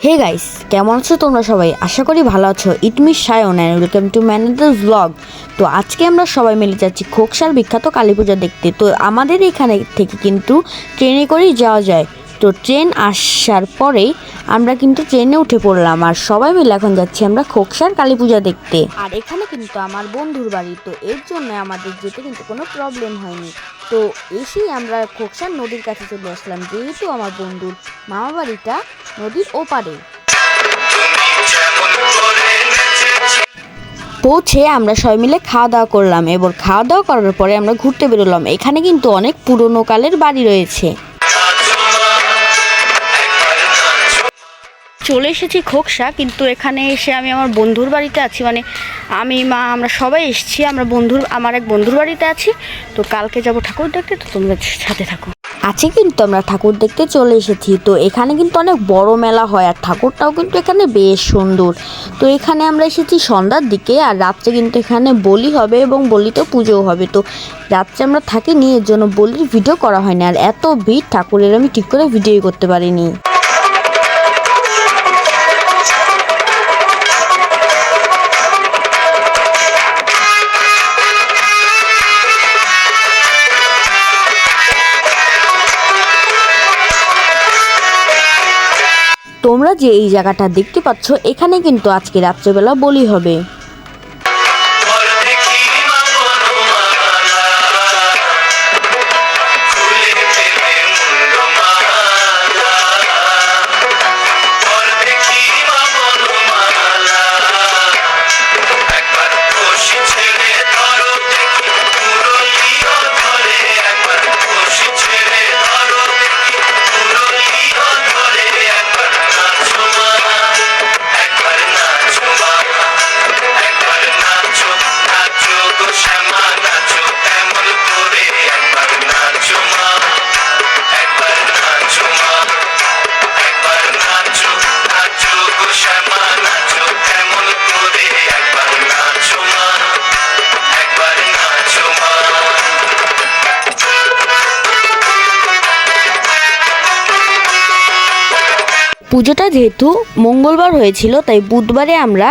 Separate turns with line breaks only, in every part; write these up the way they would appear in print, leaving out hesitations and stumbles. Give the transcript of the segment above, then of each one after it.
Hey guys, কেমন আছো তোমরা সবাই? আশা করি ভালো আছো। It me Sayan and welcome to managers blog. তো আজকে আমরা সবাই মিলে যাচ্ছি খোকসার বিখ্যাত কালী পূজা দেখতে। তো আমাদের এখানে থেকে কিন্তু ট্রেনে করেই যাওয়া যায়। তো ট্রেন আসার পরেই আমরা কিন্তু ট্রেনে উঠে পড়লাম আর সবাই মিলে এখন যাচ্ছি আমরা খোকসার কালী পূজা দেখতে। আর এখানে কিন্তু আমার বন্ধুর বাড়ি, তো এর জন্য আমাদের যেতে কিন্তু কোনো প্রবলেম হয়নি। তো এসেই আমরা খোকসার নদীর কাছে চলে আসলাম, যেহেতু আমার বন্ধুর মামা বাড়িটা নদীর ওপারে। পৌঁছে আমরা সবাই মিলে খাওয়া দাওয়া করলাম। এবার খাওয়া দাওয়া করার পরে আমরা ঘুরতে বেরোলাম। এখানে কিন্তু অনেক পুরনো কালের বাড়ি রয়েছে। চলে এসেছি খোকসা, কিন্তু এখানে এসে আমি আমার বন্ধুর বাড়িতে আছি, মানে আমি মা আমরা সবাই এসেছি। আমার এক বন্ধুর বাড়িতে আছি। তো কালকে যাব ঠাকুর দেখতে, তো তোমরা সাথে থাকো। আছে কিন্তু আমরা ঠাকুর দেখতে চলে এসেছি। তো এখানে কিন্তু অনেক বড় মেলা হয় আর ঠাকুরটাও কিন্তু এখানে বেশ সুন্দর। তো এখানে আমরা এসেছি সন্ধ্যার দিকে, আর রাত্রে কিন্তু এখানে বলি হবে এবং বলিতেও পুজোও হবে। তো রাত্রে আমরা থাকিনি, এর জন্য বলির ভিডিও করা হয়নি। আর এত ভিড় ঠাকুরের আমি ঠিক করে ভিডিও করতে পারিনি। তোমরা যে এই জায়গাটা দেখতে পাচ্ছ, এখানে কিন্তু আজকে রাত্রেবেলা বলি হবে। পুজোটা যেহেতু মঙ্গলবার হয়েছিল, তাই বুধবারে আমরা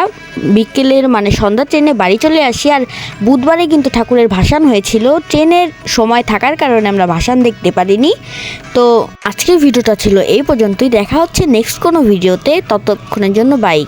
বিকেলের মানে সন্ধ্যা ট্রেনে বাড়ি চলে আসি। আর বুধবারে কিন্তু ঠাকুরের ভাসান হয়েছিল। ট্রেনের সময় থাকার কারণে আমরা ভাসান দেখতে পারিনি। তো আজকের ভিডিওটা ছিল এই পর্যন্তই। দেখা হচ্ছে নেক্সট কোনো ভিডিওতে, ততক্ষণের জন্য বাই।